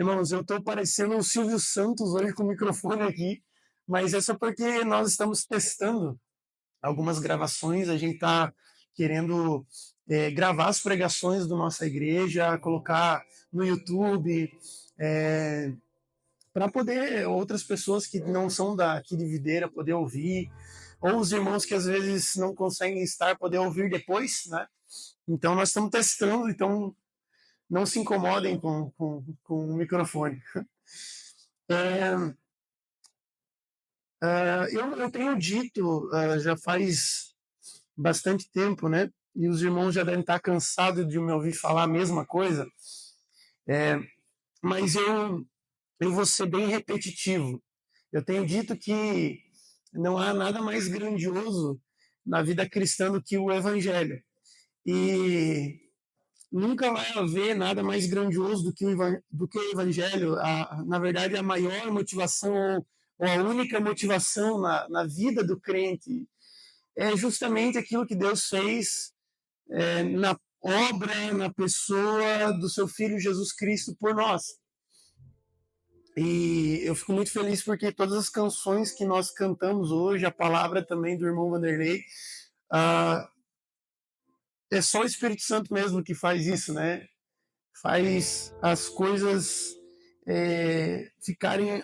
Irmãos, eu estou parecendo o Silvio Santos hoje com o microfone aqui, mas é só porque nós estamos testando algumas gravações, a gente está querendo gravar as pregações da nossa igreja, colocar no YouTube, para poder outras pessoas que não são daqui de Videira poder ouvir, ou os irmãos que às vezes não conseguem estar poder ouvir depois, né? Então nós estamos testando, então não se incomodem com o microfone. É, eu tenho dito, já faz bastante tempo, né? E os irmãos já devem estar cansados de me ouvir falar a mesma coisa, mas eu vou ser bem repetitivo. Eu tenho dito que não há nada mais grandioso na vida cristã do que o Evangelho. E nunca vai haver nada mais grandioso do que o Evangelho. Na verdade, a maior motivação, ou a única motivação na vida do crente, é justamente aquilo que Deus fez na obra, na pessoa do seu Filho Jesus Cristo por nós. E eu fico muito feliz porque todas as canções que nós cantamos hoje, a palavra também do irmão Vanderlei, é só o Espírito Santo mesmo que faz isso, né? Faz as coisas ficarem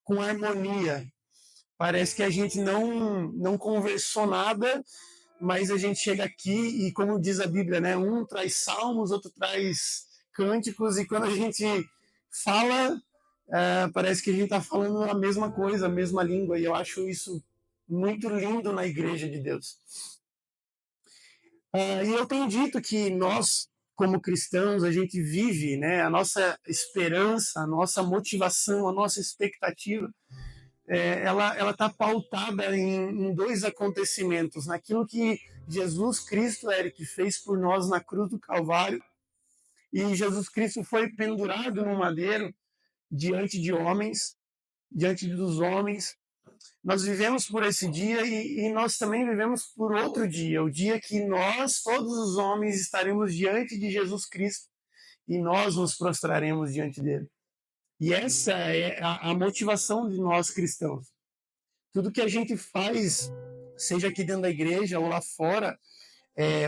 com harmonia. Parece que a gente não conversou nada, mas a gente chega aqui e, como diz a Bíblia, né, um traz salmos, outro traz cânticos, e quando a gente fala, parece que a gente está falando a mesma coisa, a mesma língua, e eu acho isso muito lindo na igreja de Deus. E eu tenho dito que nós, como cristãos, a gente vive, né, a nossa esperança, a nossa motivação, a nossa expectativa, ela está pautada em dois acontecimentos, naquilo que Jesus Cristo, Eric, fez por nós na cruz do Calvário, e Jesus Cristo foi pendurado no madeiro diante de homens, diante dos homens. Nós vivemos por esse dia e nós também vivemos por outro dia, o dia que nós, todos os homens, estaremos diante de Jesus Cristo e nós nos prostraremos diante dele. E essa é a motivação de nós cristãos. Tudo que a gente faz, seja aqui dentro da igreja ou lá fora,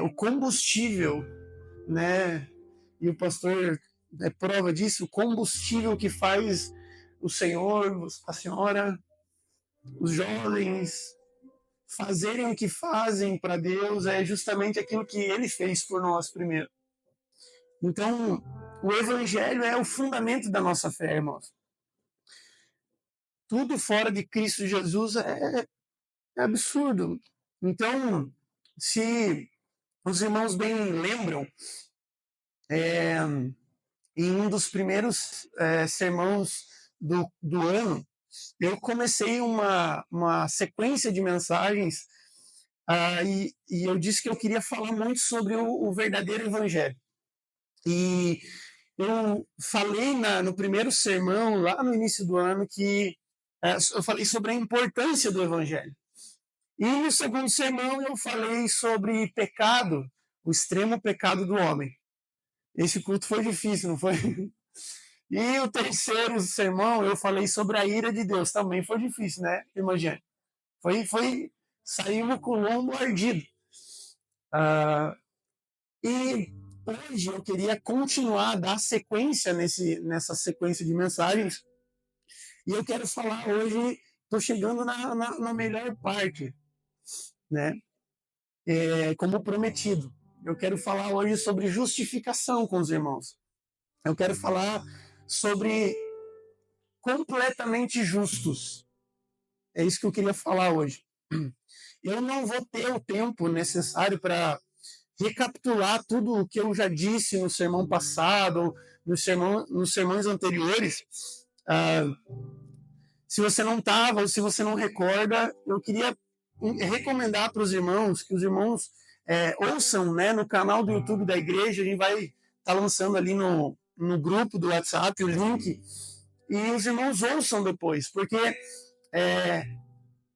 o combustível, né? E o pastor é prova disso, o combustível que faz o Senhor, a senhora, os jovens fazerem o que fazem para Deus é justamente aquilo que Ele fez por nós primeiro. Então, o Evangelho é o fundamento da nossa fé, irmãos. Tudo fora de Cristo Jesus é absurdo. Então, se os irmãos bem lembram, em um dos primeiros sermões do ano, eu comecei uma sequência de mensagens e eu disse que eu queria falar muito sobre o verdadeiro evangelho. E eu falei no primeiro sermão, lá no início do ano, que eu falei sobre a importância do evangelho. E no segundo sermão eu falei sobre pecado, o extremo pecado do homem. Esse culto foi difícil, não foi? E o terceiro sermão eu falei sobre a ira de Deus. Também foi difícil, né, Imagina. Saímos com o lombo ardido. E hoje eu queria continuar, dar sequência nessa sequência de mensagens. E eu quero falar hoje, estou chegando na melhor parte, né? Como prometido. Eu quero falar hoje sobre justificação com os irmãos. Eu quero falar sobre completamente justos. É isso que eu queria falar hoje. Eu não vou ter o tempo necessário para recapitular tudo o que eu já disse no sermão passado, nos sermões anteriores. Se você não estava ou se você não recorda, eu queria recomendar para os irmãos que os irmãos ouçam, né, no canal do YouTube da igreja. A gente vai estar lançando ali no grupo do WhatsApp o link, e os irmãos ouçam depois, porque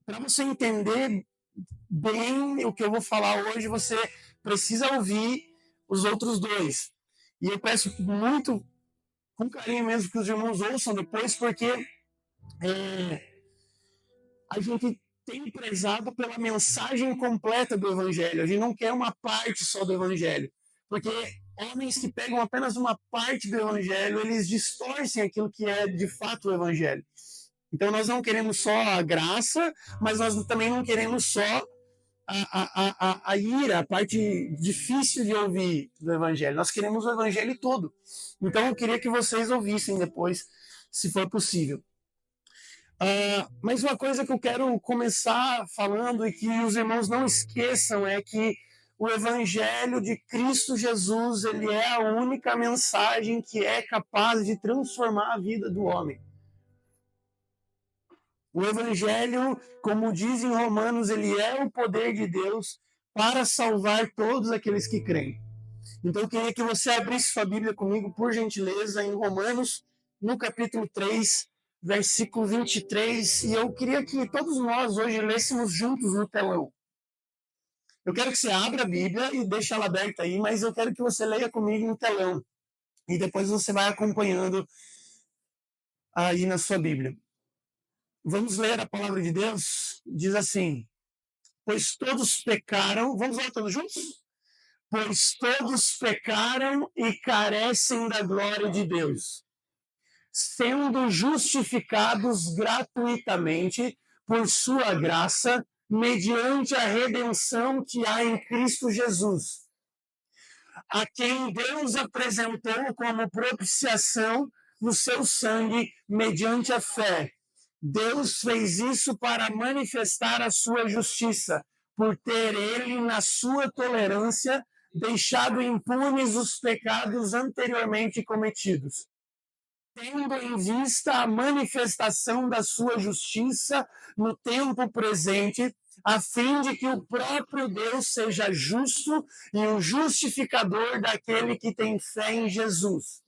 para você entender bem o que eu vou falar hoje, você precisa ouvir os outros dois. E eu peço muito com carinho mesmo que os irmãos ouçam depois, porque a gente tem prezado pela mensagem completa do Evangelho. A gente não quer uma parte só do Evangelho, porque homens que pegam apenas uma parte do Evangelho, eles distorcem aquilo que é de fato o Evangelho. Então nós não queremos só a graça, mas nós também não queremos só a ira, a parte difícil de ouvir do Evangelho. Nós queremos o Evangelho todo. Então eu queria que vocês ouvissem depois, se for possível. Mas uma coisa que eu quero começar falando e que os irmãos não esqueçam é que o Evangelho de Cristo Jesus, ele é a única mensagem que é capaz de transformar a vida do homem. O Evangelho, como diz em Romanos, ele é o poder de Deus para salvar todos aqueles que creem. Então eu queria que você abrisse sua Bíblia comigo, por gentileza, em Romanos, no capítulo 3, versículo 23, e eu queria que todos nós hoje lêssemos juntos no telão. Eu quero que você abra a Bíblia e deixe ela aberta aí, mas eu quero que você leia comigo no telão. E depois você vai acompanhando aí na sua Bíblia. Vamos ler a palavra de Deus? Diz assim: pois todos pecaram. Vamos lá todos juntos? Pois todos pecaram e carecem da glória de Deus, sendo justificados gratuitamente por sua graça, mediante a redenção que há em Cristo Jesus, a quem Deus apresentou como propiciação no seu sangue, mediante a fé. Deus fez isso para manifestar a sua justiça, por ter ele, na sua tolerância, deixado impunes os pecados anteriormente cometidos, tendo em vista a manifestação da sua justiça no tempo presente, a fim de que o próprio Deus seja justo e o justificador daquele que tem fé em Jesus.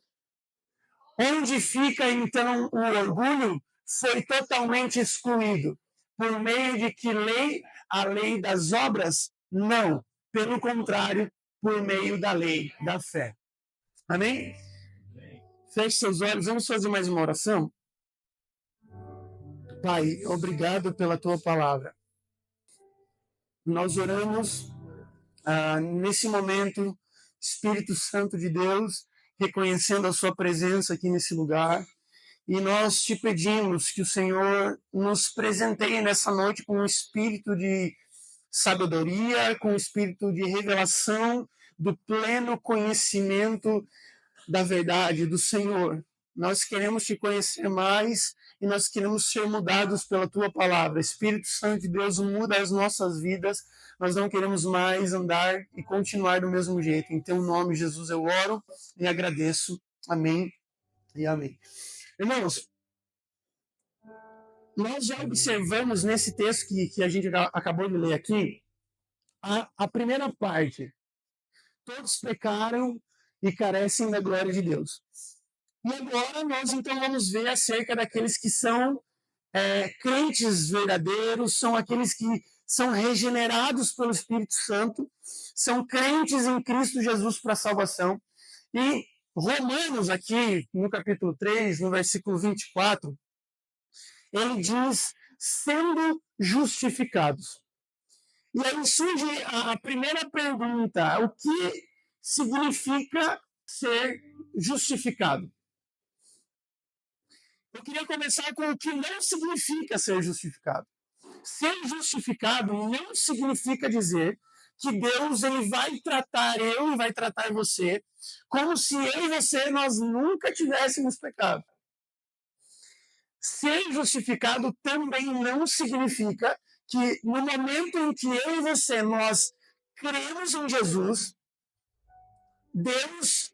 Onde fica, então, o orgulho? Foi totalmente excluído. Por meio de que lei? A lei das obras? Não. Pelo contrário, por meio da lei da fé. Amém? Feche seus olhos, vamos fazer mais uma oração? Pai, obrigado pela tua palavra. Nós oramos nesse momento, Espírito Santo de Deus, reconhecendo a sua presença aqui nesse lugar. E nós te pedimos que o Senhor nos presenteie nessa noite com um espírito de sabedoria, com um espírito de revelação, do pleno conhecimento da verdade do Senhor. Nós queremos te conhecer mais e nós queremos ser mudados pela tua palavra. Espírito Santo de Deus, muda as nossas vidas. Nós não queremos mais andar e continuar do mesmo jeito. Em teu nome, Jesus, eu oro e agradeço. Amém e amém. Irmãos, nós já observamos nesse texto que a gente acabou de ler aqui, a primeira parte. Todos pecaram e carecem da glória de Deus. E agora nós então vamos ver acerca daqueles que são crentes verdadeiros, são aqueles que são regenerados pelo Espírito Santo, são crentes em Cristo Jesus para a salvação. E Romanos, aqui no capítulo 3, no versículo 24, ele diz, sendo justificados. E aí surge a primeira pergunta, o que significa ser justificado? Eu queria começar com o que não significa ser justificado. Ser justificado não significa dizer que Deus ele vai tratar eu e vai tratar você como se eu e você nós nunca tivéssemos pecado. Ser justificado também não significa que no momento em que eu e você nós cremos em Jesus, Deus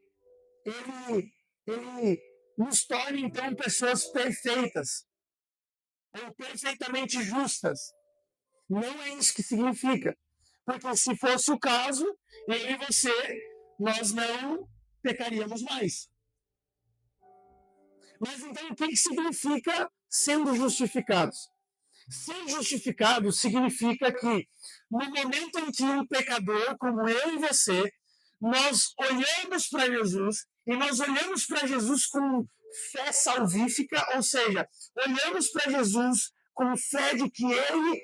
ele nos torne então pessoas perfeitas ou perfeitamente justas. Não é isso que significa. Porque se fosse o caso, eu e você, nós não pecaríamos mais. Mas então o que significa sendo justificados? Ser justificado significa que no momento em que um pecador, como eu e você, nós olhamos para Jesus e nós olhamos para Jesus com fé salvífica, ou seja, olhamos para Jesus com fé de que Ele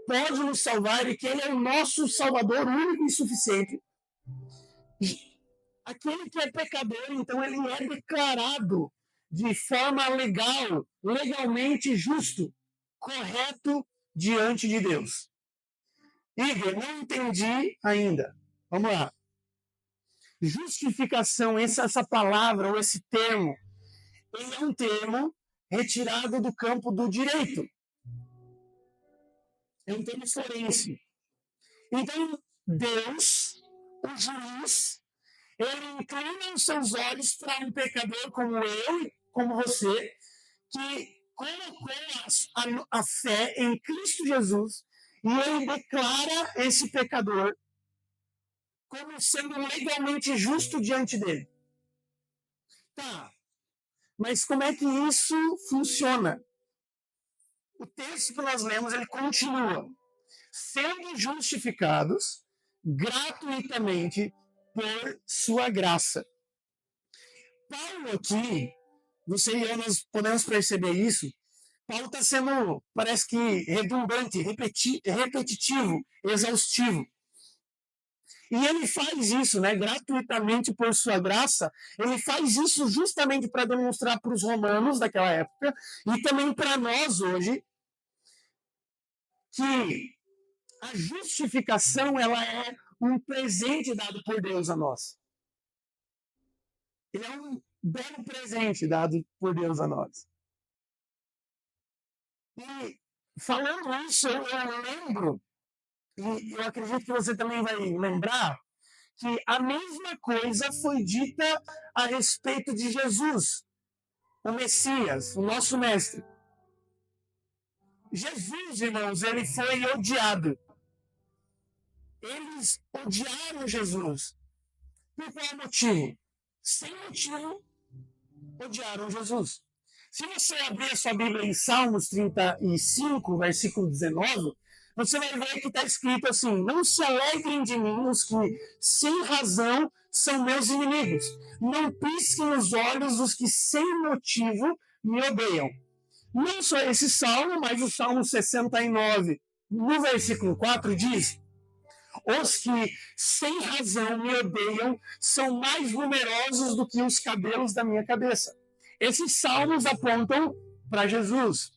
pode nos salvar e que Ele é o nosso Salvador único e suficiente. Aquele que é pecador, então, ele é declarado de forma legal, legalmente justo, correto diante de Deus. Igor, não entendi ainda. Vamos lá. Justificação, essa palavra ou esse termo, ele é um termo retirado do campo do direito. É um termo forense. Então, Deus, o juiz, ele inclina os seus olhos para um pecador como eu, como você, que colocou a fé em Cristo Jesus e ele declara esse pecador como sendo legalmente justo diante dele. Tá, mas como é que isso funciona? O texto que nós lemos, ele continua. Sendo justificados gratuitamente por sua graça. Paulo aqui, você e eu, nós podemos perceber isso. Paulo está sendo, parece que, redundante, repetitivo, exaustivo. E ele faz isso, né, gratuitamente por sua graça. Ele faz isso justamente para demonstrar para os romanos daquela época e também para nós hoje que a justificação ela é um presente dado por Deus a nós. Ele é um belo presente dado por Deus a nós. E falando isso, eu lembro, e eu acredito que você também vai lembrar, que a mesma coisa foi dita a respeito de Jesus, o Messias, o nosso mestre. Jesus, irmãos, ele foi odiado. Eles odiaram Jesus. Por qual motivo? Sem motivo, odiaram Jesus. Se você abrir a sua Bíblia em Salmos 35, versículo 19, você vai ver que está escrito assim: não se alegrem de mim os que, sem razão, são meus inimigos. Não pisquem os olhos os que, sem motivo, me odeiam. Não só esse salmo, mas o Salmo 69, no versículo 4, diz: os que, sem razão, me odeiam são mais numerosos do que os cabelos da minha cabeça. Esses salmos apontam para Jesus.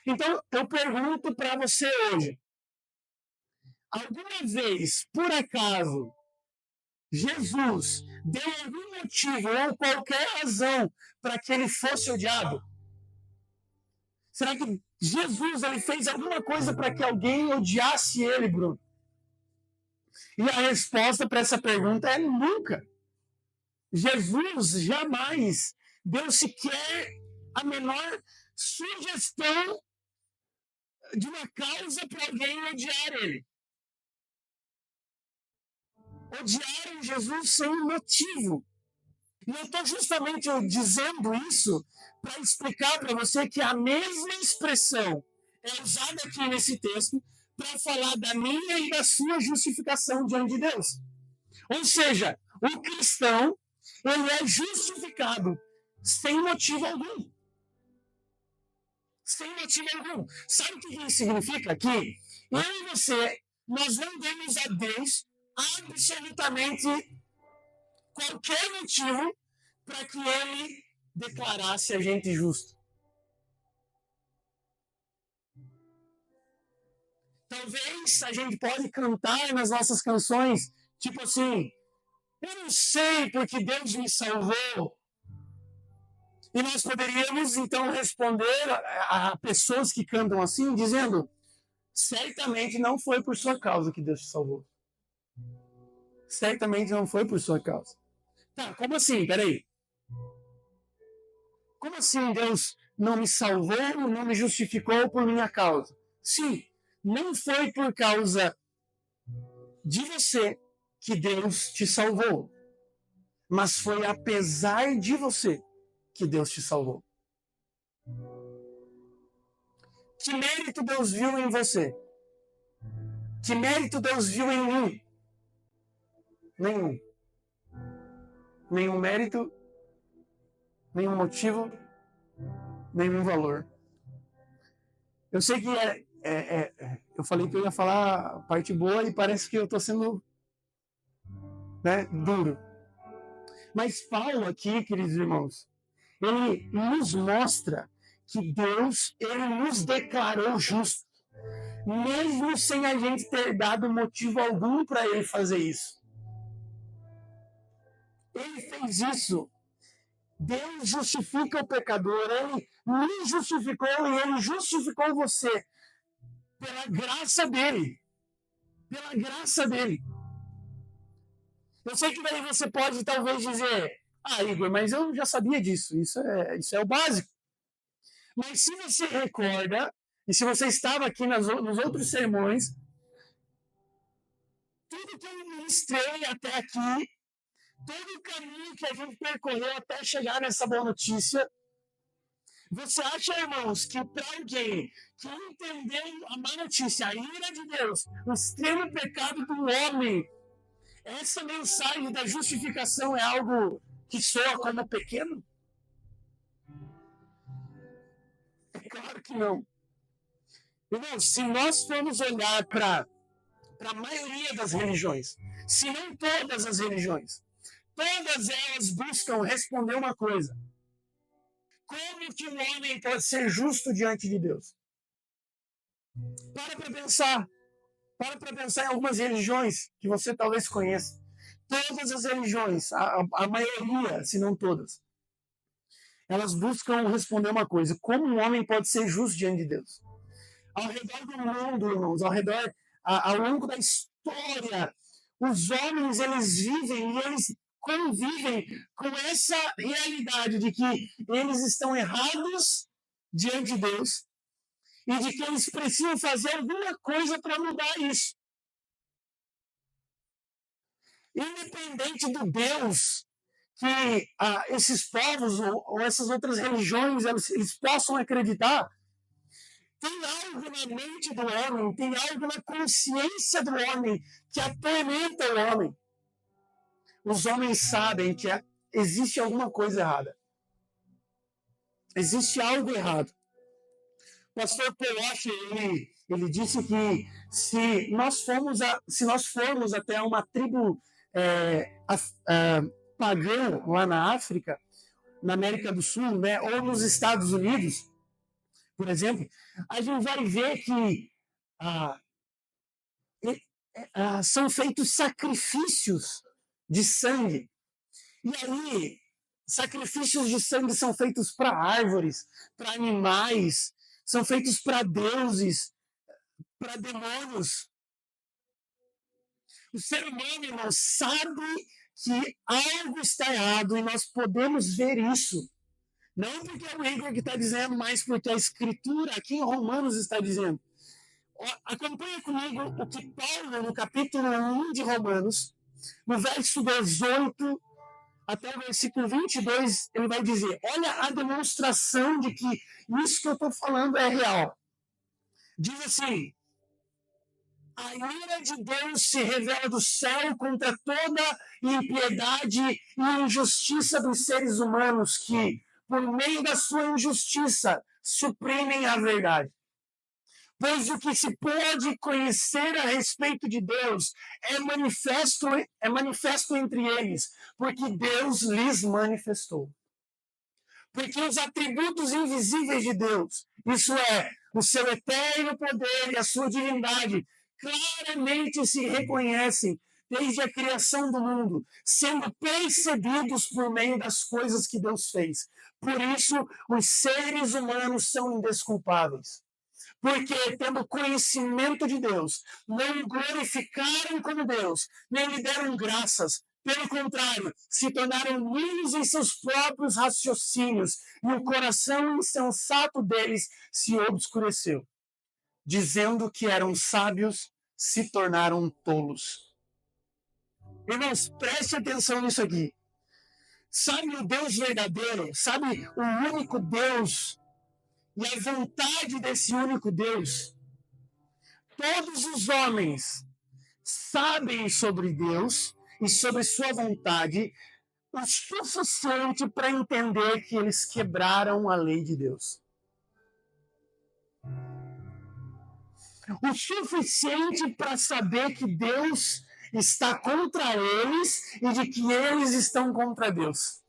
Então, eu pergunto para você hoje: alguma vez, por acaso, Jesus deu algum motivo ou qualquer razão para que ele fosse odiado? Será que Jesus ele fez alguma coisa para que alguém odiasse ele, Bruno? E a resposta para essa pergunta é nunca. Jesus jamais deu sequer a menor sugestão de uma causa para alguém odiar ele. Odiaram Jesus sem motivo. E eu estou justamente dizendo isso para explicar para você que a mesma expressão é usada aqui nesse texto para falar da minha e da sua justificação diante de Deus. Ou seja, o cristão ele é justificado sem motivo algum. Sem motivo algum. Sabe o que isso significa aqui? Eu e você, nós não demos a Deus absolutamente qualquer motivo para que ele declarasse a gente justo. Talvez a gente pode cantar nas nossas canções, tipo assim, eu não sei porque Deus me salvou. E nós poderíamos, então, responder a pessoas que cantam assim, dizendo, certamente não foi por sua causa que Deus te salvou. Certamente não foi por sua causa. Tá, como assim? Peraí. Como assim Deus não me salvou, não me justificou por minha causa? Sim, não foi por causa de você que Deus te salvou, mas foi apesar de você que Deus te salvou. Que mérito Deus viu em você? Que mérito Deus viu em mim? Nenhum. nenhum mérito, nenhum motivo, nenhum valor. Eu sei que eu falei que eu ia falar a parte boa e parece que eu estou sendo, né, duro. Mas Paulo aqui, queridos irmãos, ele nos mostra que Deus, ele nos declarou justos, mesmo sem a gente ter dado motivo algum para ele fazer isso. Ele fez isso. Deus justifica o pecador, ele me justificou e ele justificou você pela graça dele. Pela graça dele. Eu sei que daí você pode talvez dizer, Igor, mas eu já sabia disso, isso é o básico. Mas se você recorda, e se você estava aqui nos outros sermões, tudo que eu ministrei até aqui, todo o caminho que a gente percorreu até chegar nessa boa notícia, você acha, irmãos, que para alguém que entendeu a má notícia, a ira de Deus, o extremo pecado do homem, essa mensagem da justificação é algo que soa como pequeno? É claro que não. Irmãos, se nós formos olhar para a maioria das religiões, se não todas as religiões, todas elas buscam responder uma coisa: como que um homem pode ser justo diante de Deus? Para pensar. Para pensar em algumas religiões que você talvez conheça. Todas as religiões, a maioria, se não todas, elas buscam responder uma coisa: como um homem pode ser justo diante de Deus? Ao redor do mundo, irmãos, ao longo da história, os homens, eles vivem e eles convivem com essa realidade de que eles estão errados diante de Deus e de que eles precisam fazer alguma coisa para mudar isso. Independente do Deus que esses povos ou essas outras religiões eles possam acreditar, tem algo na mente do homem, tem algo na consciência do homem que atormenta o homem. Os homens sabem que existe alguma coisa errada. Existe algo errado. O pastor Peloche, ele disse que se nós formos até uma tribo pagã lá na África, na América do Sul, né, ou nos Estados Unidos, por exemplo, a gente vai ver que são feitos sacrifícios de sangue. E aí, sacrifícios de sangue são feitos para árvores, para animais, são feitos para deuses, para demônios. O ser humano, irmão, sabe que algo está errado e nós podemos ver isso. Não porque é o Igor que está dizendo, mas porque a Escritura aqui em Romanos está dizendo. Acompanha comigo o que Paulo, no capítulo 1 de Romanos, no verso 18 até o versículo 22, ele vai dizer: olha a demonstração de que isso que eu estou falando é real. Diz assim: a ira de Deus se revela do céu contra toda impiedade e injustiça dos seres humanos que, por meio da sua injustiça, suprimem a verdade. Pois o que se pode conhecer a respeito de Deus é manifesto entre eles, porque Deus lhes manifestou. Porque os atributos invisíveis de Deus, isso é, o seu eterno poder e a sua divindade, claramente se reconhecem desde a criação do mundo, sendo percebidos por meio das coisas que Deus fez. Por isso, os seres humanos são indesculpáveis. Porque, tendo conhecimento de Deus, não glorificaram como Deus, nem lhe deram graças. Pelo contrário, se tornaram nulos em seus próprios raciocínios, e o coração insensato deles se obscureceu. Dizendo que eram sábios, se tornaram tolos. Irmãos, preste atenção nisso aqui. Sabe o Deus verdadeiro? Sabe o único Deus? E a vontade desse único Deus. Todos os homens sabem sobre Deus e sobre sua vontade, o suficiente para entender que eles quebraram a lei de Deus. O suficiente para saber que Deus está contra eles e de que eles estão contra Deus.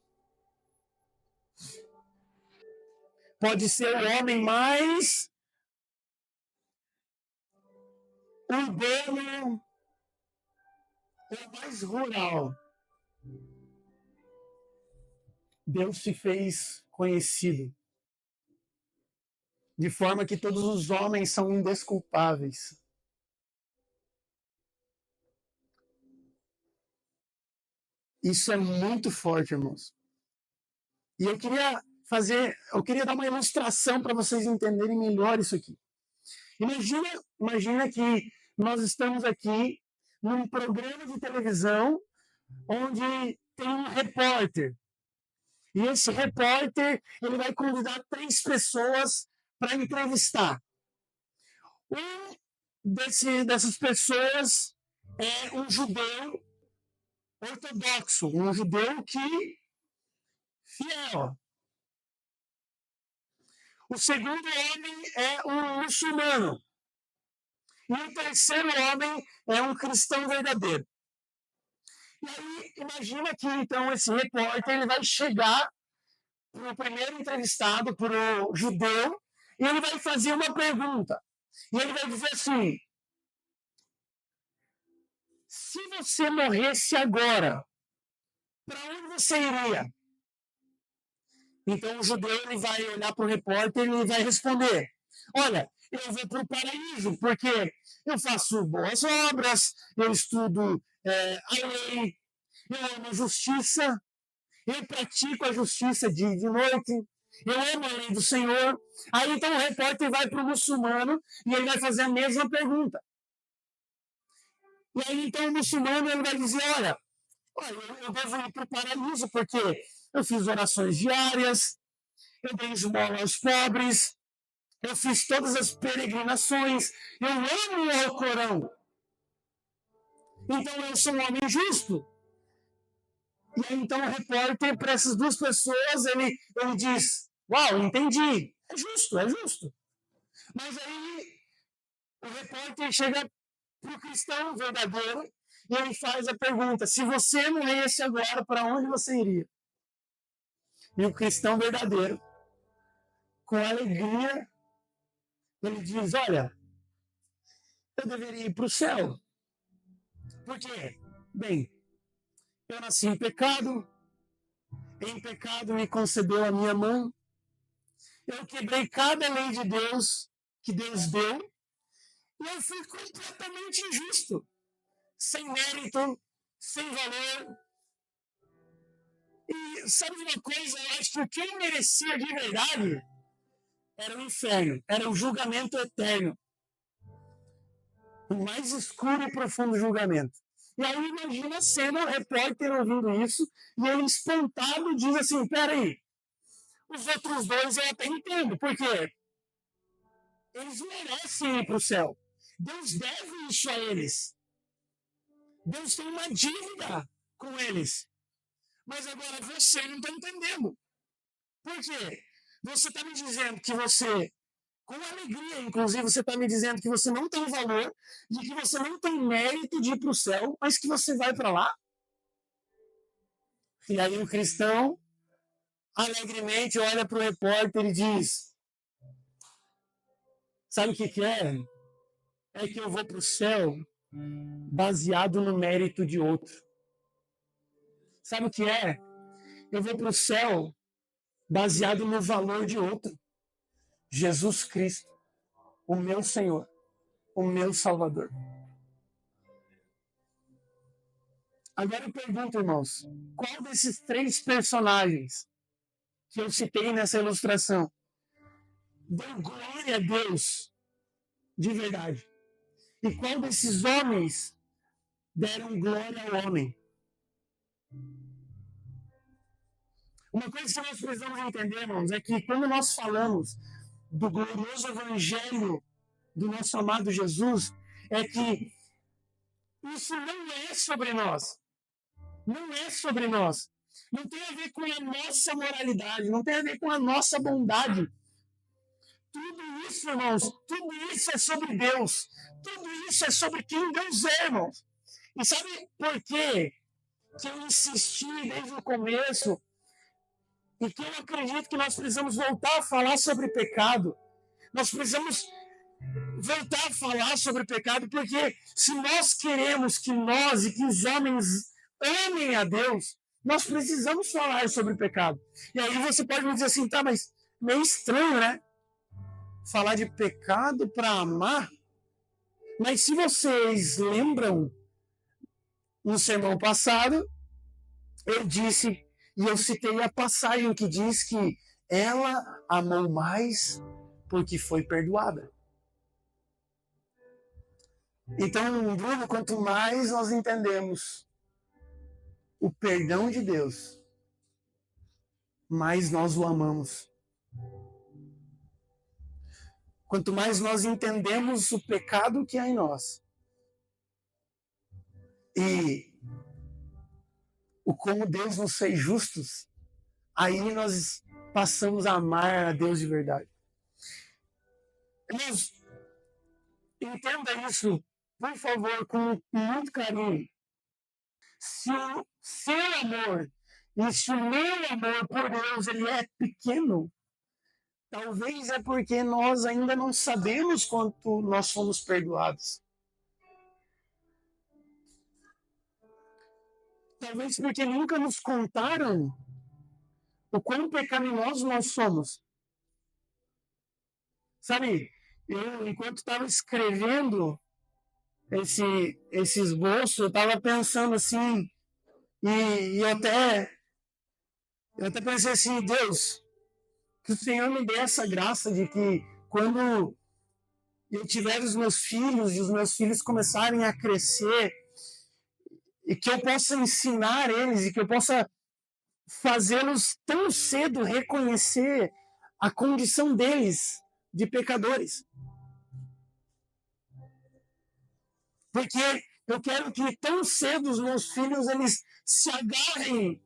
Pode ser o homem mais urbano ou mais rural. Deus se fez conhecido, de forma que todos os homens são indesculpáveis. Isso é muito forte, irmãos. E eu queria dar uma ilustração para vocês entenderem melhor isso aqui. Imagina que nós estamos aqui num programa de televisão onde tem um repórter. E esse repórter, ele vai convidar 3 pessoas para entrevistar. Dessas pessoas é um judeu ortodoxo, um judeu fiel. O segundo homem é um muçulmano. E o terceiro homem é um cristão verdadeiro. E aí, imagina que, então, esse repórter ele vai chegar para o primeiro entrevistado, para o judeu, e ele vai fazer uma pergunta. E ele vai dizer assim: se você morresse agora, para onde você iria? Então o judeu ele vai olhar para o repórter e ele vai responder: olha, eu vou para o paraíso, porque eu faço boas obras, eu estudo a lei, eu amo a justiça, eu pratico a justiça dia e de noite, eu amo a lei do Senhor. Aí então o repórter vai para o muçulmano e ele vai fazer a mesma pergunta. E aí então o muçulmano ele vai dizer: olha, eu devo ir para o paraíso porque eu fiz orações diárias, eu dei esmola aos pobres, eu fiz todas as peregrinações, eu amo o Alcorão. Então eu sou um homem justo. E aí então o repórter, para essas 2 pessoas, ele diz: uau, entendi, é justo, é justo. Mas aí o repórter chega para o cristão verdadeiro e ele faz a pergunta: se você morresse agora, para onde você iria? E o cristão verdadeiro, com alegria, ele diz: olha, eu deveria ir para o céu. Por quê? Bem, eu nasci em pecado me concebeu a minha mãe, eu quebrei cada lei de Deus que Deus deu, e eu fui completamente injusto, sem mérito, sem valor. E sabe uma coisa? Eu acho que o que eu merecia de verdade era o inferno, era o julgamento eterno. O mais escuro e profundo julgamento. E aí imagina a cena, o repórter ouvindo isso, e ele espantado diz assim: peraí, os outros 2 eu até entendo, porque eles merecem ir para o céu. Deus deve isso a eles. Deus tem uma dívida com eles. Mas agora você não está entendendo. Por quê? Você está me dizendo que você, com alegria, inclusive, você está me dizendo que você não tem valor, de que você não tem mérito de ir para o céu, mas que você vai para lá? E aí o cristão, alegremente, olha para o repórter e diz: sabe o que é? É que eu vou para o céu baseado no mérito de outro. Sabe o que é? Eu vou para o céu baseado no valor de outro. Jesus Cristo, o meu Senhor, o meu Salvador. Agora eu pergunto, irmãos, qual desses 3 personagens que eu citei nessa ilustração deu glória a Deus de verdade? E qual desses homens deram glória ao homem? Uma coisa que nós precisamos entender, irmãos, é que quando nós falamos do glorioso evangelho do nosso amado Jesus, é que isso não é sobre nós. Não é sobre nós. não tem a ver com a nossa moralidade, não tem a ver com a nossa bondade. Tudo isso, irmãos, tudo isso é sobre Deus. Tudo isso é sobre quem Deus é, irmãos. E sabe por quê que eu insisti desde o começo e que eu acredito que nós precisamos voltar a falar sobre pecado? Nós precisamos voltar a falar sobre pecado, porque se nós queremos que nós e que os homens amem a Deus, nós precisamos falar sobre pecado. E aí você pode me dizer assim, tá, mas meio estranho, né? Falar de pecado para amar. Mas se vocês lembram, no sermão passado, eu disse, e eu citei a passagem que diz que ela amou mais porque foi perdoada. Então, Bruno, quanto mais nós entendemos o perdão de Deus, mais nós o amamos. Quanto mais nós entendemos o pecado que há em nós e o como Deus nos fez justos, aí nós passamos a amar a Deus de verdade. Irmãos, entenda isso, por favor, com muito carinho. Se o seu amor e se o meu amor por Deus ele é pequeno, talvez é porque nós ainda não sabemos quanto nós somos perdoados. Talvez porque nunca nos contaram o quão pecaminosos nós somos. Sabe, eu, enquanto estava escrevendo esse esboço, eu estava pensando assim, e eu até pensei assim, Deus, que o Senhor me dê essa graça de que quando eu tiver os meus filhos e os meus filhos começarem a crescer, e que eu possa ensinar eles e que eu possa fazê-los tão cedo reconhecer a condição deles de pecadores. Porque eu quero que tão cedo os meus filhos eles se agarrem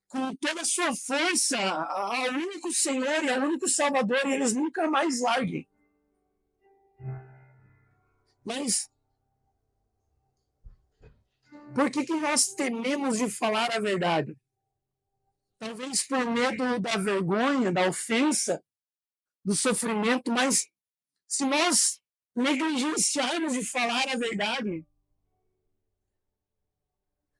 com toda a sua força ao único Senhor e ao único Salvador e eles nunca mais larguem. Mas por que nós tememos de falar a verdade? Talvez por medo da vergonha, da ofensa, do sofrimento, mas se nós negligenciarmos de falar a verdade,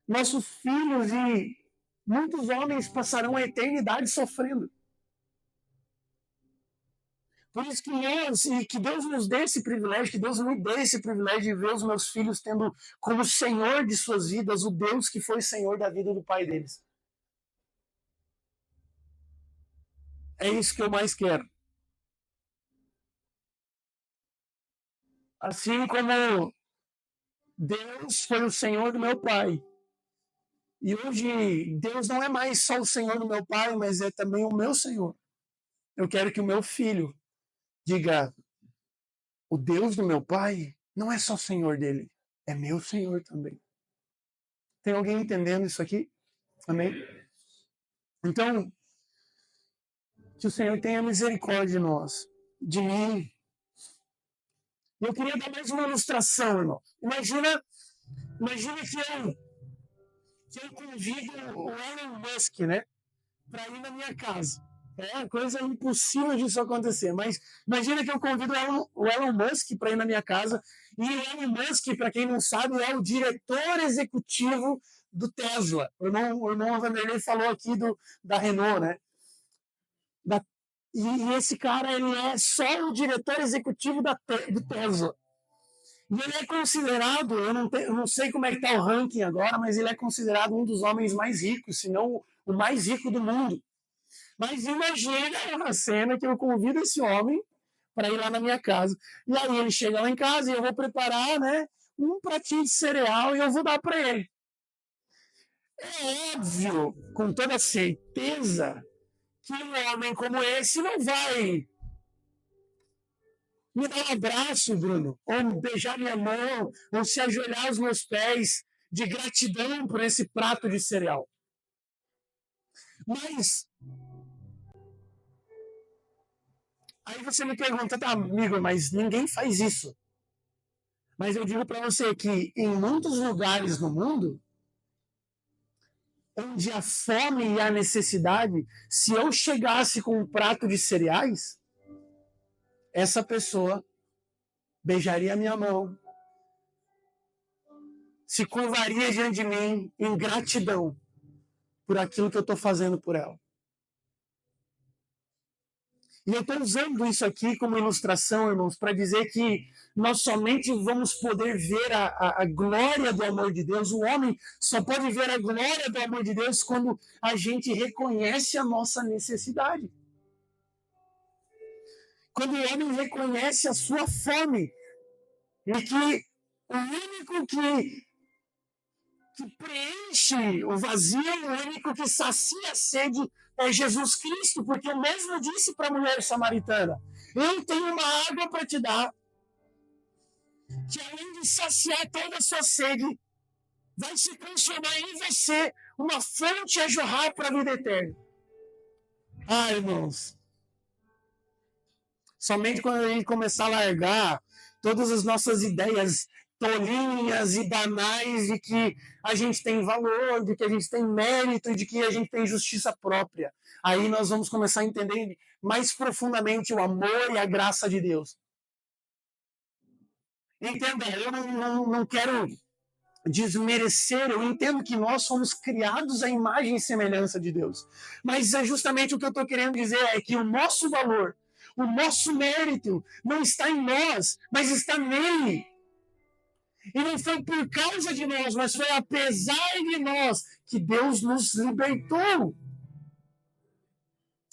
nossos filhos e muitos homens passarão a eternidade sofrendo. Por isso que nós, e que Deus nos dê esse privilégio, que Deus me dê esse privilégio de ver os meus filhos tendo como Senhor de suas vidas o Deus que foi Senhor da vida do pai deles. É isso que eu mais quero. Assim como Deus foi o Senhor do meu pai. E hoje Deus não é mais só o Senhor do meu pai, mas é também o meu Senhor. Eu quero que o meu filho diga: o Deus do meu pai não é só Senhor dele, é meu Senhor também. Tem alguém entendendo isso aqui? Amém? Então, que o Senhor tenha misericórdia de nós, de mim. Eu queria dar mais uma ilustração, irmão. Imagina que eu convido o Elon Musk, né, para ir na minha casa. É coisa impossível disso acontecer, mas imagina que eu convido o Elon Musk para ir na minha casa, e o Elon Musk, para quem não sabe, é o diretor executivo do Tesla. O irmão Vanderlei falou aqui da Renault, né? E esse cara, ele é só o diretor executivo do Tesla. E ele é considerado, eu não sei como é que está o ranking agora, mas ele é considerado um dos homens mais ricos, se não o mais rico do mundo. Mas imagina a cena que eu convido esse homem para ir lá na minha casa. E aí ele chega lá em casa e eu vou preparar, né, um pratinho de cereal e eu vou dar para ele. É óbvio, com toda certeza, que um homem como esse não vai me dar um abraço, Bruno, ou beijar minha mão, ou se ajoelhar aos meus pés de gratidão por esse prato de cereal. Mas aí você me pergunta, tá, amigo, mas ninguém faz isso. Mas eu digo para você que em muitos lugares no mundo, onde a fome e a necessidade, se eu chegasse com um prato de cereais, essa pessoa beijaria a minha mão, se curvaria diante de mim em gratidão por aquilo que eu estou fazendo por ela. E eu estou usando isso aqui como ilustração, irmãos, para dizer que nós somente vamos poder ver a glória do amor de Deus. O homem só pode ver a glória do amor de Deus quando a gente reconhece a nossa necessidade. Quando o homem reconhece a sua fome. E que o único que preenche o vazio, o único que sacia a sede é Jesus Cristo, porque eu mesmo disse para a mulher samaritana, eu tenho uma água para te dar, que além de saciar toda a sua sede, vai se transformar em você uma fonte a jorrar para a vida eterna. Ah, irmãos, somente quando a gente começar a largar todas as nossas ideias tolinhas e banais de que a gente tem valor, de que a gente tem mérito, de que a gente tem justiça própria. Aí nós vamos começar a entender mais profundamente o amor e a graça de Deus. Entenda, eu não quero desmerecer, eu entendo que nós somos criados à imagem e semelhança de Deus. Mas é justamente o que eu estou querendo dizer, é que o nosso valor, o nosso mérito não está em nós, mas está nele. E não foi por causa de nós, mas foi apesar de nós que Deus nos libertou.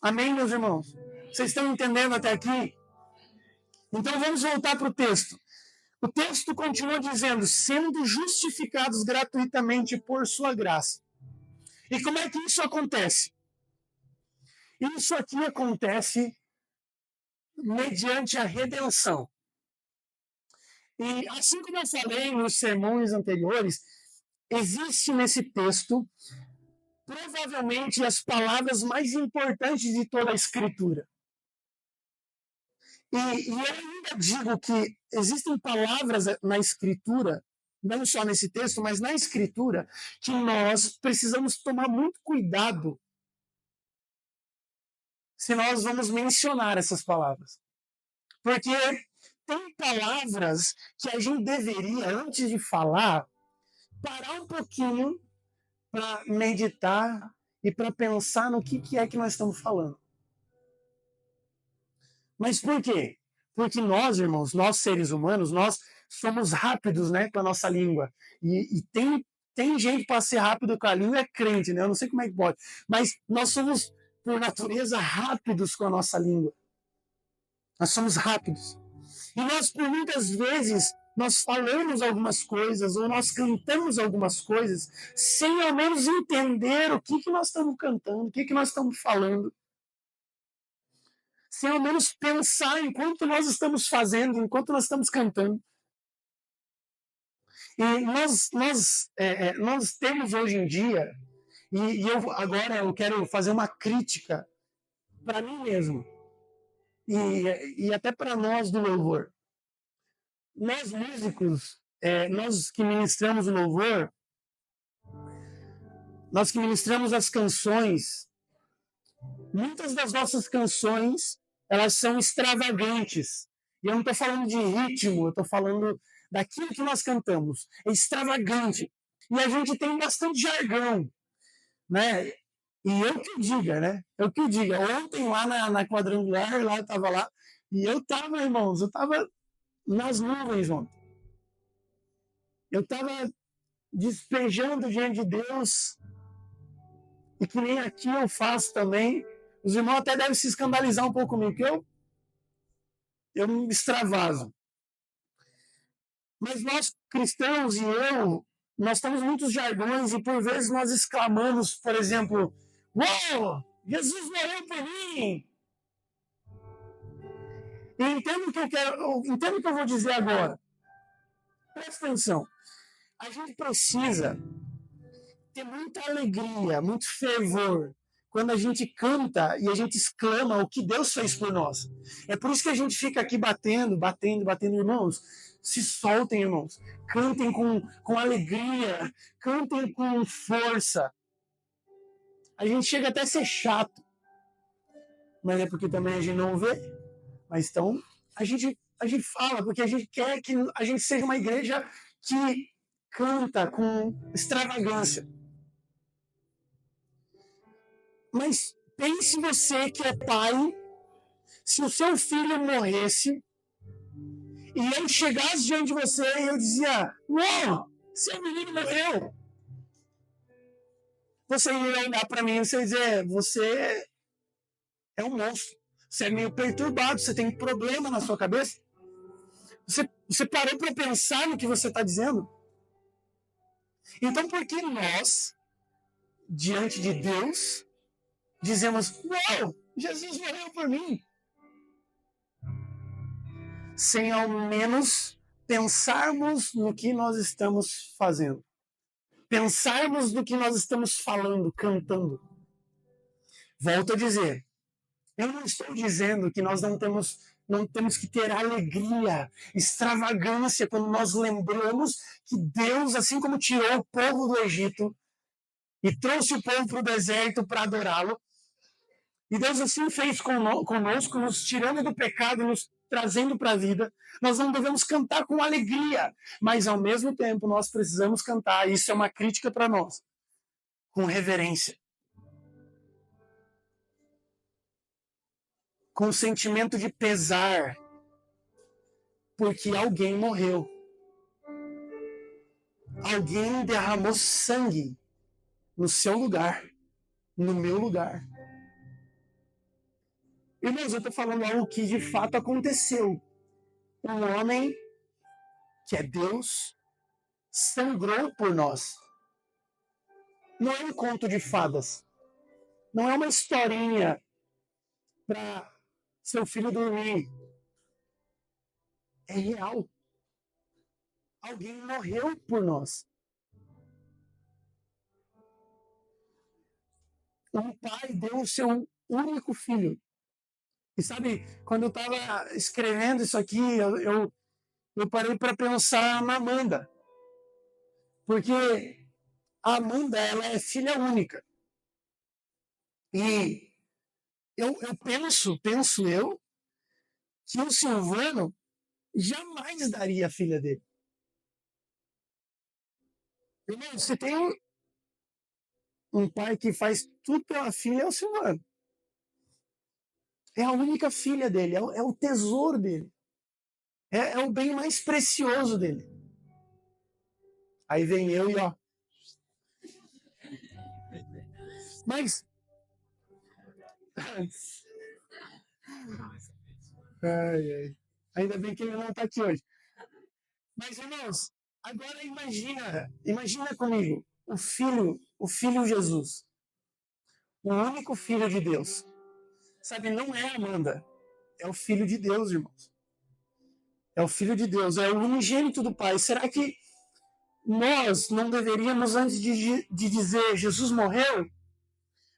Amém, meus irmãos? Vocês estão entendendo até aqui? Então vamos voltar para o texto. O texto continua dizendo, sendo justificados gratuitamente por sua graça. E como é que isso acontece? Isso aqui acontece mediante a redenção. E assim como eu falei nos sermões anteriores, existe nesse texto provavelmente as palavras mais importantes de toda a Escritura. E eu ainda digo que existem palavras na Escritura, não só nesse texto, mas na Escritura, que nós precisamos tomar muito cuidado se nós vamos mencionar essas palavras. Porque tem palavras que a gente deveria, antes de falar, parar um pouquinho para meditar e para pensar no que é que nós estamos falando. Mas por quê? Porque nós, irmãos, nós seres humanos, nós somos rápidos, né, com a nossa língua. E tem gente para ser rápido com a língua, é crente, né? Eu não sei como é que pode. Mas nós somos, por natureza, rápidos com a nossa língua. Nós somos rápidos. E nós, por muitas vezes, nós falamos algumas coisas, ou nós cantamos algumas coisas, sem ao menos entender o que nós estamos cantando, o que nós estamos falando. Sem ao menos pensar enquanto nós estamos fazendo, enquanto nós estamos cantando. E nós temos hoje em dia, e agora eu quero fazer uma crítica para mim mesmo, e até para nós do louvor. Nós músicos, nós que ministramos o louvor, nós que ministramos as canções, muitas das nossas canções, elas são extravagantes. E eu não estou falando de ritmo, eu estou falando daquilo que nós cantamos. É extravagante. E a gente tem bastante jargão, né? E eu que diga, né? Eu que diga. Ontem lá na Quadrangular, lá eu estava lá, e eu estava, irmãos, eu estava nas nuvens ontem. Eu estava despejando diante de Deus, e que nem aqui eu faço também. Os irmãos até devem se escandalizar um pouco comigo, porque eu me extravaso. Mas nós, cristãos e nós temos muitos jargões e por vezes nós exclamamos, por exemplo, uau, Jesus morreu por mim. E entendo o que eu vou dizer agora. Presta atenção. A gente precisa ter muita alegria, muito fervor, quando a gente canta e a gente exclama o que Deus fez por nós. É por isso que a gente fica aqui batendo, batendo, batendo, irmãos. Se soltem, irmãos. Cantem com alegria, cantem com força. A gente chega até a ser chato, mas é porque também a gente não vê. Mas então, a gente fala, porque a gente quer que a gente seja uma igreja que canta com extravagância. Mas pense você que é pai, se o seu filho morresse e eu chegasse diante de você e eu dizia: Uau, seu menino morreu. Você ia olhar para mim e você ia dizer: Você é um monstro. Você é meio perturbado, você tem um problema na sua cabeça. Você parou para pensar no que você está dizendo? Então, por que nós, diante de Deus, dizemos: Uau, Jesus morreu por mim? Sem ao menos pensarmos no que nós estamos fazendo. Pensarmos no que nós estamos falando, cantando. Volto a dizer, eu não estou dizendo que nós não temos que ter alegria, extravagância quando nós lembramos que Deus, assim como tirou o povo do Egito e trouxe o povo para o deserto para adorá-lo, e Deus assim fez conosco, nos tirando do pecado, nos trazendo para a vida. Nós não devemos cantar com alegria, mas ao mesmo tempo nós precisamos cantar, isso é uma crítica para nós, com reverência. Com sentimento de pesar, porque alguém morreu. Alguém derramou sangue no seu lugar, no meu lugar. Irmãos, eu estou falando algo que de fato aconteceu. Um homem, que é Deus, sangrou por nós. Não é um conto de fadas. Não é uma historinha para seu filho dormir. É real. Alguém morreu por nós. Um pai deu o seu único filho. E sabe, quando eu estava escrevendo isso aqui, eu parei para pensar na Amanda. Porque a Amanda, ela é filha única. E eu penso eu, que o Silvano jamais daria a filha dele. Irmão, você tem um pai que faz tudo pela filha, é o Silvano. É a única filha dele, é o tesouro dele. É o bem mais precioso dele. Aí vem eu e ó. Mas. Ai, ai. Ainda bem que ele não está aqui hoje. Mas, irmãos, agora imagina comigo, o filho Jesus. O único filho de Deus. Sabe, não é Amanda. É o filho de Deus, irmãos. É o filho de Deus, é o unigênito do Pai. Será que nós não deveríamos, antes de dizer Jesus morreu,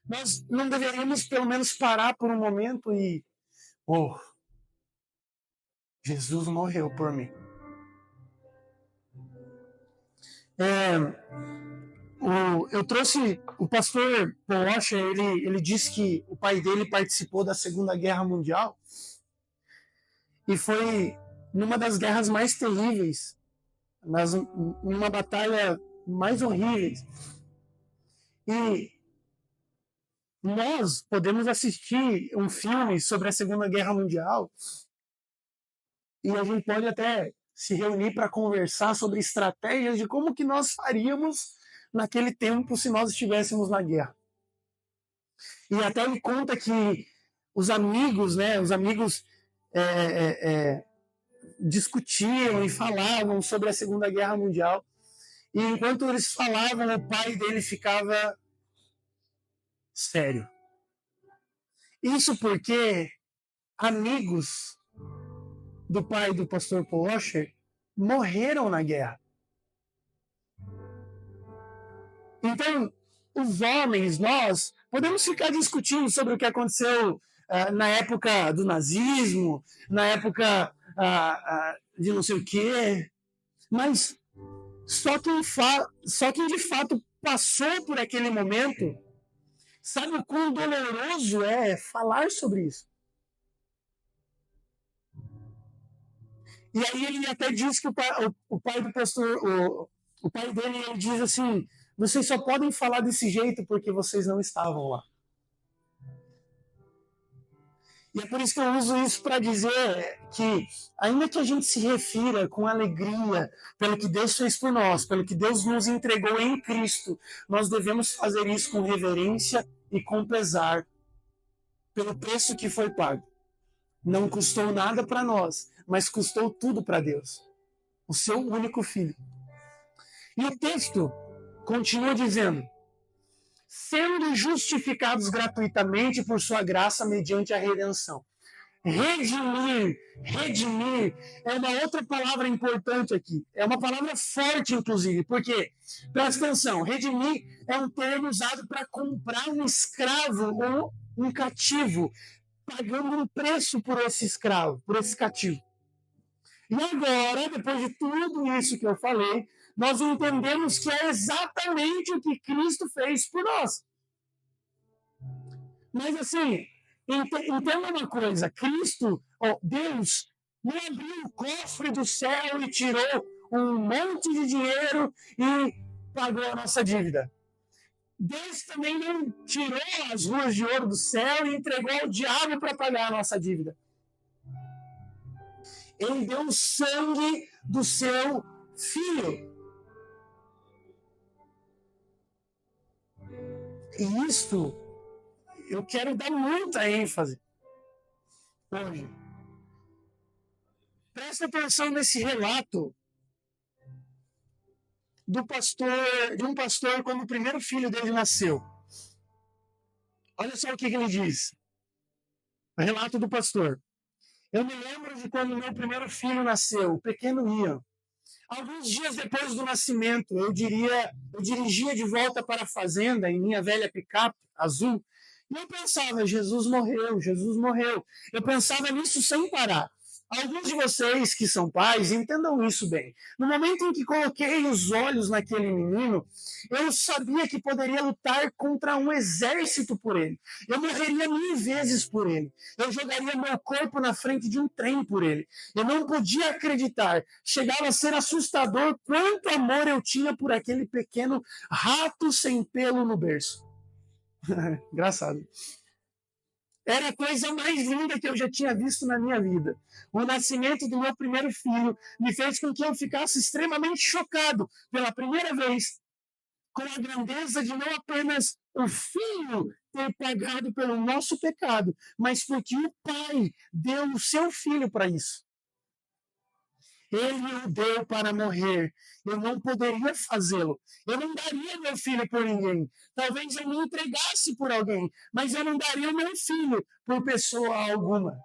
nós não deveríamos pelo menos parar por um momento e... Oh, Jesus morreu por mim. Eu trouxe o pastor Paul Washer, ele disse que o pai dele participou da Segunda Guerra Mundial e foi numa das guerras mais terríveis, numa batalha mais horríveis. E nós podemos assistir um filme sobre a Segunda Guerra Mundial e a gente pode até se reunir para conversar sobre estratégias de como que nós faríamos naquele tempo se nós estivéssemos na guerra. E até ele conta que os amigos discutiam e falavam sobre a Segunda Guerra Mundial. E enquanto eles falavam, o pai dele ficava sério. Isso porque amigos do pai do pastor Paul Washer morreram na guerra. Então, os homens, nós, podemos ficar discutindo sobre o que aconteceu na época do nazismo, na época de não sei o quê, mas só quem de fato passou por aquele momento sabe o quão doloroso é falar sobre isso. E aí ele até diz que o pai do pastor, o pai dele, ele diz assim: vocês só podem falar desse jeito porque vocês não estavam lá. E é por isso que eu uso isso para dizer que, ainda que a gente se refira com alegria pelo que Deus fez por nós, pelo que Deus nos entregou em Cristo, nós devemos fazer isso com reverência e com pesar pelo preço que foi pago. Não custou nada para nós, mas custou tudo para Deus. O seu único filho. E o texto continua dizendo: sendo justificados gratuitamente por sua graça mediante a redenção. Redimir é uma outra palavra importante aqui. É uma palavra forte, inclusive, porque, presta atenção, redimir é um termo usado para comprar um escravo ou um cativo, pagando um preço por esse escravo, por esse cativo. E agora, depois de tudo isso que eu falei, nós entendemos que é exatamente o que Cristo fez por nós. Mas assim, entenda uma coisa, Cristo, Deus, não abriu o cofre do céu e tirou um monte de dinheiro e pagou a nossa dívida. Deus também não tirou as ruas de ouro do céu e entregou ao diabo para pagar a nossa dívida. Ele deu o sangue do seu filho. E isto eu quero dar muita ênfase hoje. Presta atenção nesse relato de um pastor quando o primeiro filho dele nasceu. Olha só o que ele diz. O relato do pastor. Eu me lembro de quando meu primeiro filho nasceu, o pequeno Ian. Alguns dias depois do nascimento, eu dirigia de volta para a fazenda em minha velha picape azul. E eu pensava, Jesus morreu, Jesus morreu. Eu pensava nisso sem parar. Alguns de vocês que são pais entendam isso bem. No momento em que coloquei os olhos naquele menino, eu sabia que poderia lutar contra um exército por ele. Eu morreria 1000 vezes por ele. Eu jogaria meu corpo na frente de um trem por ele. Eu não podia acreditar. Chegava a ser assustador quanto amor eu tinha por aquele pequeno rato sem pelo no berço. Engraçado. Era a coisa mais linda que eu já tinha visto na minha vida. O nascimento do meu primeiro filho me fez com que eu ficasse extremamente chocado pela primeira vez com a grandeza de não apenas o filho ter pagado pelo nosso pecado, mas porque o pai deu o seu filho para isso. Ele o deu para morrer. Eu não poderia fazê-lo. Eu não daria meu filho por ninguém. Talvez eu me entregasse por alguém, mas eu não daria meu filho por pessoa alguma.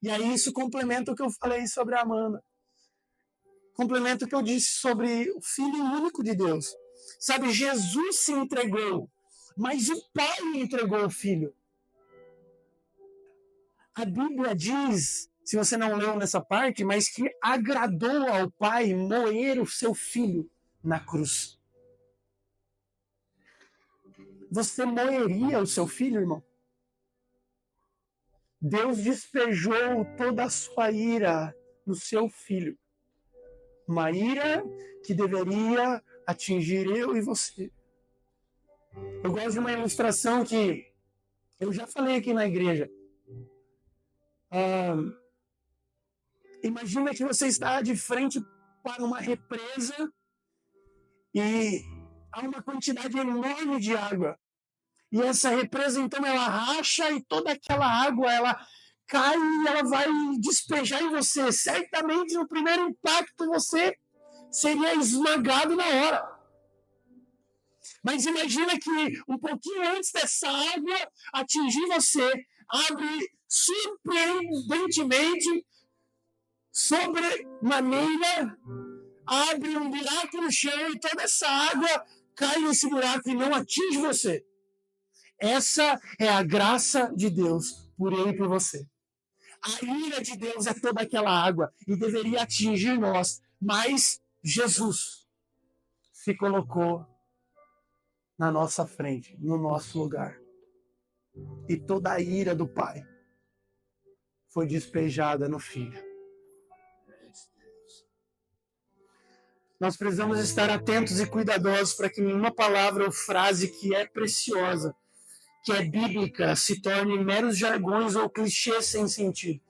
E aí isso complementa o que eu falei sobre a Amanda. Complementa o que eu disse sobre o Filho único de Deus. Sabe, Jesus se entregou, mas o Pai entregou o Filho. A Bíblia diz, se você não leu nessa parte, mas que agradou ao Pai moer o seu Filho na cruz. Você moeria o seu filho, irmão? Deus despejou toda a sua ira no seu filho. Uma ira que deveria atingir eu e você. Eu gosto de uma ilustração que eu já falei aqui na igreja. Imagina que você está de frente para uma represa e há uma quantidade enorme de água. E essa represa, então, ela racha e toda aquela água, ela cai e ela vai despejar em você. Certamente, no primeiro impacto, você seria esmagado na hora. Mas imagina que um pouquinho antes dessa água atingir você, abre surpreendentemente, sobre maneira, abre um buraco no chão e toda essa água cai nesse buraco e não atinge você. Essa é a graça de Deus por ele e por você. A ira de Deus é toda aquela água e deveria atingir nós, mas Jesus se colocou na nossa frente, no nosso lugar. E toda a ira do Pai foi despejada no Filho. Nós precisamos estar atentos e cuidadosos para que nenhuma palavra ou frase que é preciosa, que é bíblica, se torne meros jargões ou clichês sem sentido.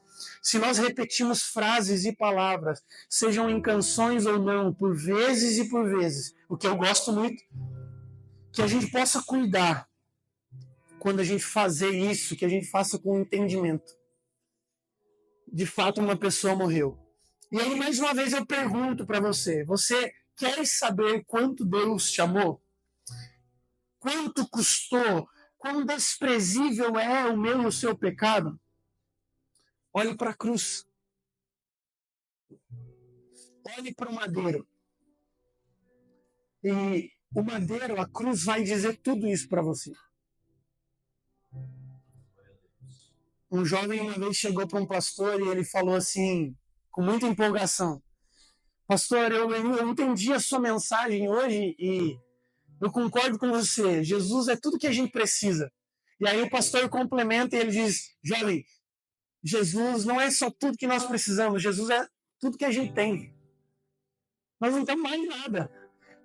Se nós repetimos frases e palavras, sejam em canções ou não, por vezes e por vezes, o que eu gosto muito, que a gente possa cuidar quando a gente fazer isso, que a gente faça com entendimento. De fato, uma pessoa morreu. E aí, mais uma vez, eu pergunto para você: você quer saber quanto Deus te amou? Quanto custou? Quão desprezível é o meu e o seu pecado? Olhe para a cruz. Olhe para o madeiro. E o madeiro, a cruz, vai dizer tudo isso para você. Um jovem uma vez chegou para um pastor e ele falou assim, com muita empolgação: pastor, eu entendi a sua mensagem hoje e eu concordo com você. Jesus é tudo que a gente precisa. E aí o pastor complementa e ele diz: jovem, Jesus não é só tudo que nós precisamos, Jesus é tudo que a gente tem. Nós não temos mais nada.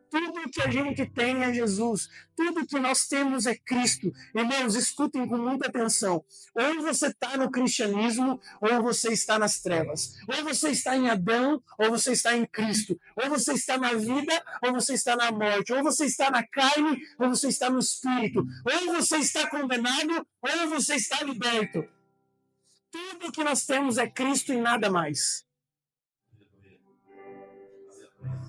Tudo que a gente tem é Jesus. Tudo que nós temos é Cristo. Irmãos, escutem com muita atenção. Ou você está no cristianismo, ou você está nas trevas. Ou você está em Adão, ou você está em Cristo. Ou você está na vida, ou você está na morte. Ou você está na carne, ou você está no espírito. Ou você está condenado, ou você está liberto. Tudo que nós temos é Cristo e nada mais.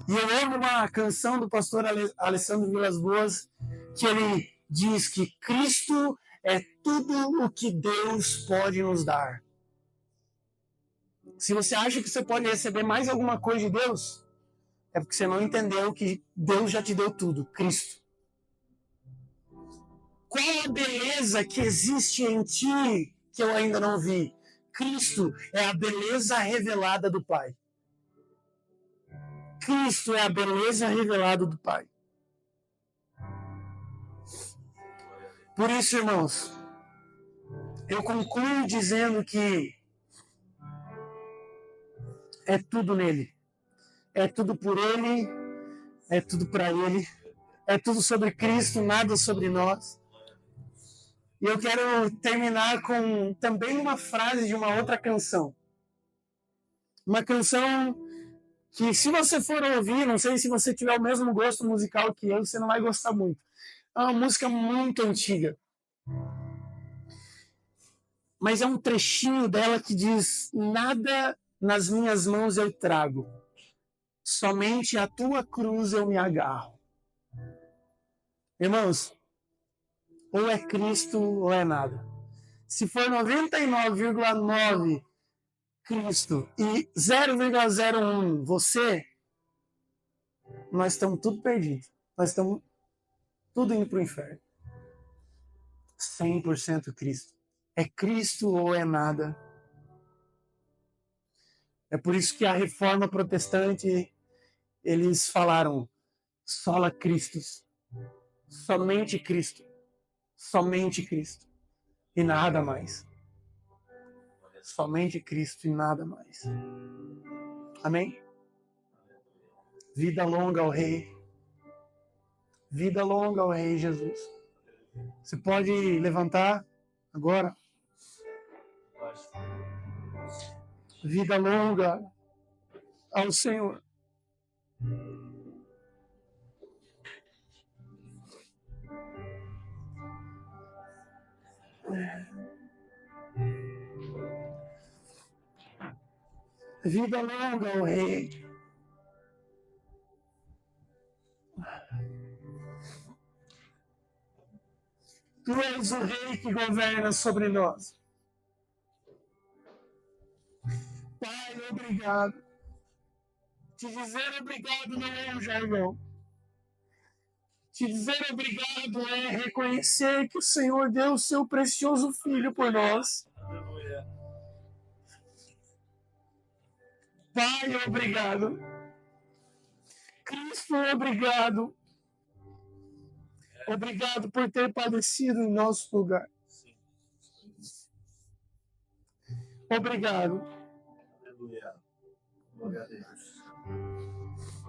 E eu amo uma canção do pastor Alessandro Vilas Boas, que ele diz que Cristo é tudo o que Deus pode nos dar. Se você acha que você pode receber mais alguma coisa de Deus, é porque você não entendeu que Deus já te deu tudo, Cristo. Qual a beleza que existe em ti que eu ainda não vi? Cristo é a beleza revelada do Pai. Cristo é a beleza revelada do Pai. Por isso, irmãos, eu concluo dizendo que é tudo nele. É tudo por ele, é tudo para ele, é tudo sobre Cristo, nada sobre nós. E eu quero terminar com também uma frase de uma outra canção. Uma canção que, se você for ouvir, não sei se você tiver o mesmo gosto musical que eu, você não vai gostar muito. É uma música muito antiga. Mas é um trechinho dela que diz: nada nas minhas mãos eu trago, somente a tua cruz eu me agarro. Irmãos, ou é Cristo ou é nada. Se for 99,9 Cristo e 0,01 você, nós estamos tudo perdidos. Nós estamos tudo indo para o inferno. 100% Cristo. É Cristo ou é nada. É por isso que a reforma protestante, eles falaram: sola Christus. Somente Cristo. Somente Cristo. E nada mais. Somente Cristo e nada mais. Amém? Vida longa ao Rei. Vida longa ao Rei Jesus. Você pode levantar agora? Vida longa ao Senhor. Vida longa ao Rei. Tu és o Rei que governa sobre nós. Pai, obrigado. Te dizer obrigado não é um jargão. Te dizer obrigado é reconhecer que o Senhor deu o seu precioso Filho por nós. Pai, obrigado. Cristo, obrigado. Obrigado por ter padecido em nosso lugar. Obrigado.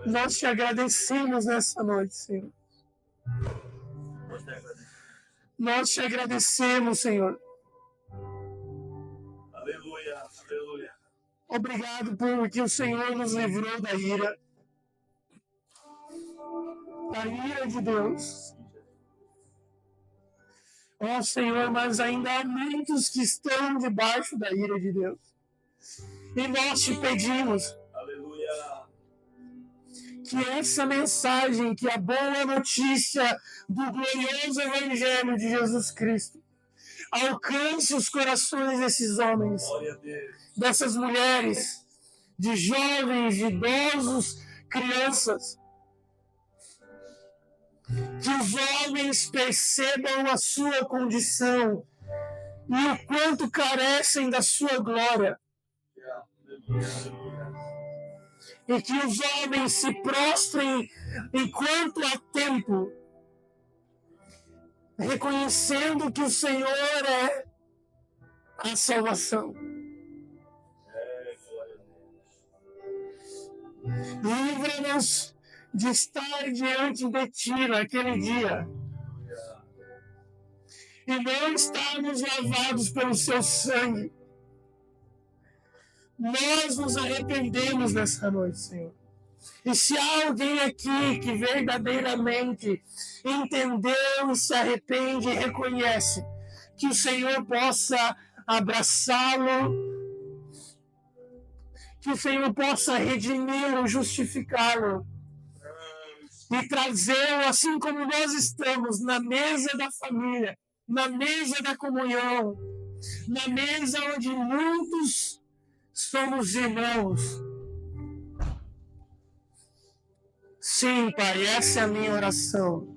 Nós te agradecemos nessa noite, Senhor. Nós te agradecemos, Senhor. Aleluia, aleluia. Obrigado porque o Senhor nos livrou da ira de Deus. Ó Senhor, mas ainda há muitos que estão debaixo da ira de Deus. E nós te pedimos que essa mensagem, que a boa notícia do glorioso Evangelho de Jesus Cristo alcance os corações desses homens, dessas mulheres, de jovens, de idosos, crianças. Que os homens percebam a sua condição e o quanto carecem da sua glória. E que os homens se prostrem enquanto há tempo, reconhecendo que o Senhor é a salvação. Livra-nos de estar diante de Ti naquele dia e não estarmos lavados pelo Seu sangue. Nós nos arrependemos nessa noite, Senhor. E se há alguém aqui que verdadeiramente entendeu e se arrepende e reconhece, que o Senhor possa abraçá-lo, que o Senhor possa redimi-lo, justificá-lo e trazê-lo, assim como nós estamos, na mesa da família, na mesa da comunhão, na mesa onde muitos somos irmãos. Sim, Pai, essa é a minha oração.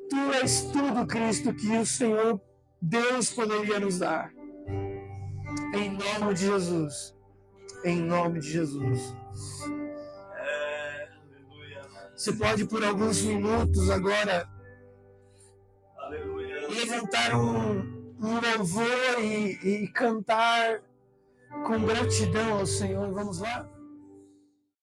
Tu és tudo, Cristo, que o Senhor Deus poderia nos dar. Em nome de Jesus. Em nome de Jesus. Você pode, por alguns minutos agora, levantar um louvor e cantar com gratidão ao Senhor. Vamos lá?